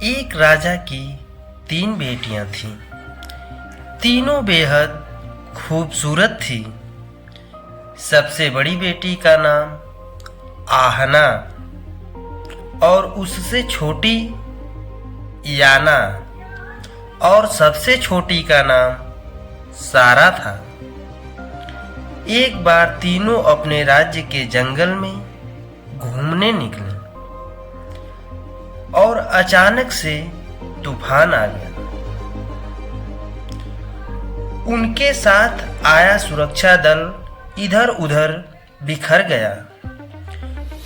एक राजा की 3 बेटियां थीं। तीनों बेहद खूबसूरत थी। सबसे बड़ी बेटी का नाम आहना और उससे छोटी याना और सबसे छोटी का नाम सारा था। एक बार तीनों अपने राज्य के जंगल में घूमने निकले और अचानक से तूफान आ गया। उनके साथ आया सुरक्षा दल इधर उधर बिखर गया।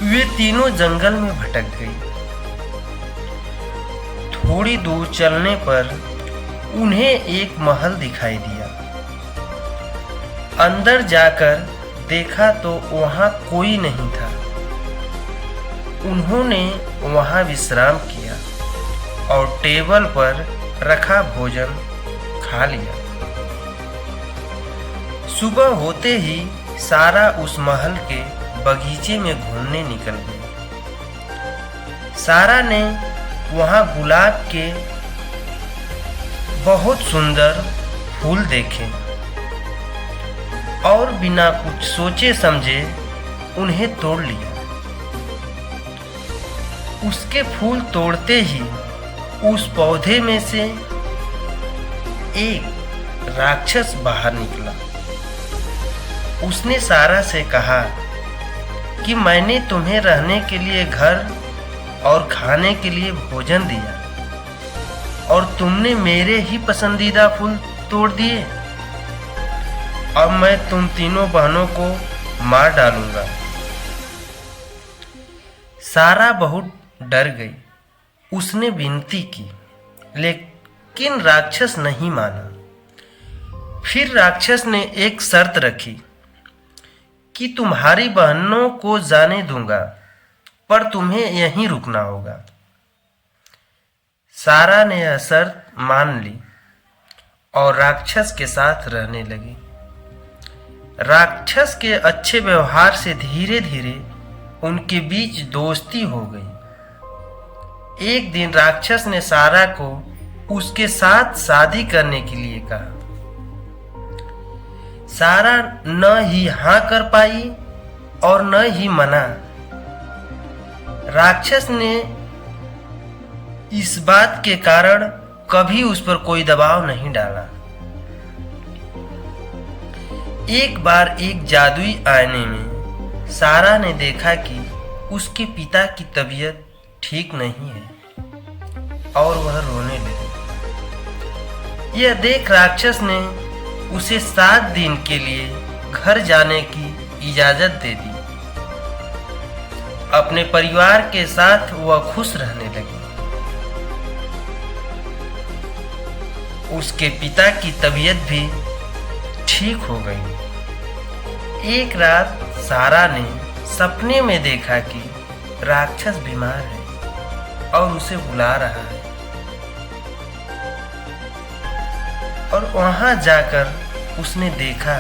वे तीनों जंगल में भटक गई। थोड़ी दूर चलने पर उन्हें एक महल दिखाई दिया। अंदर जाकर देखा तो वहां कोई नहीं था। उन्होंने वहां विश्राम किया और टेबल पर रखा भोजन खा लिया। सुबह होते ही सारा उस महल के बगीचे में घूमने निकल गई। सारा ने वहां गुलाब के बहुत सुंदर फूल देखे और बिना कुछ सोचे समझे उन्हें तोड़ लिया। उसके फूल तोड़ते ही उस पौधे में से एक राक्षस बाहर निकला। उसने सारा से कहा कि मैंने तुम्हें रहने के लिए घर और खाने के लिए भोजन दिया और तुमने मेरे ही पसंदीदा फूल तोड़ दिए। अब मैं तुम तीनों बहनों को मार डालूंगा। सारा बहुत डर गई। उसने विनती की, लेकिन राक्षस नहीं माना। फिर राक्षस ने एक शर्त रखी कि तुम्हारी बहनों को जाने दूंगा, पर तुम्हें यहीं रुकना होगा। सारा ने यह शर्त मान ली और राक्षस के साथ रहने लगी। राक्षस के अच्छे व्यवहार से धीरे धीरे उनके बीच दोस्ती हो गई। एक दिन राक्षस ने सारा को उसके साथ शादी करने के लिए कहा। सारा न ही हां कर पाई और न ही मना। राक्षस ने इस बात के कारण कभी उस पर कोई दबाव नहीं डाला। एक बार एक जादुई आईने में सारा ने देखा कि उसके पिता की तबीयत ठीक नहीं है और वह रोने लगी। यह देख राक्षस ने उसे 7 दिन के लिए घर जाने की इजाजत दे दी। अपने परिवार के साथ वह खुश रहने लगी। उसके पिता की तबीयत भी ठीक हो गई। एक रात सारा ने सपने में देखा कि राक्षस बीमार है और उसे बुला रहा है और वहां जाकर उसने देखा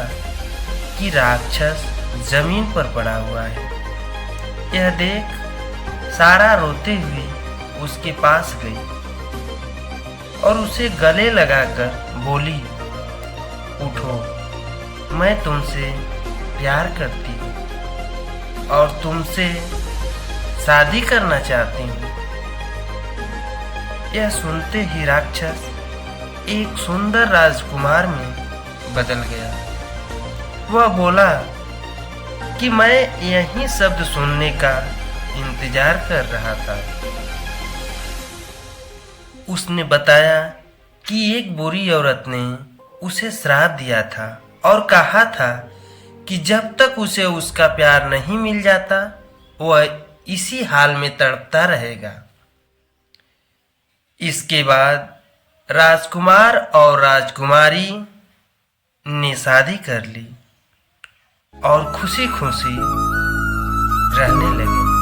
कि राक्षस जमीन पर पड़ा हुआ है। यह देख सारा रोते हुए उसके पास गई और उसे गले लगाकर बोली, उठो, मैं तुमसे प्यार करती हूँ और तुमसे शादी करना चाहती हूँ। यह सुनते ही राक्षस एक सुंदर राजकुमार में बदल गया। वह बोला कि मैं यही शब्द सुनने का इंतजार कर रहा था। उसने बताया कि एक बुरी औरत ने उसे श्राप दिया था और कहा था कि जब तक उसे उसका प्यार नहीं मिल जाता वह इसी हाल में तड़पता रहेगा। इसके बाद राजकुमार और राजकुमारी ने शादी कर ली और खुशी खुशी रहने लगे।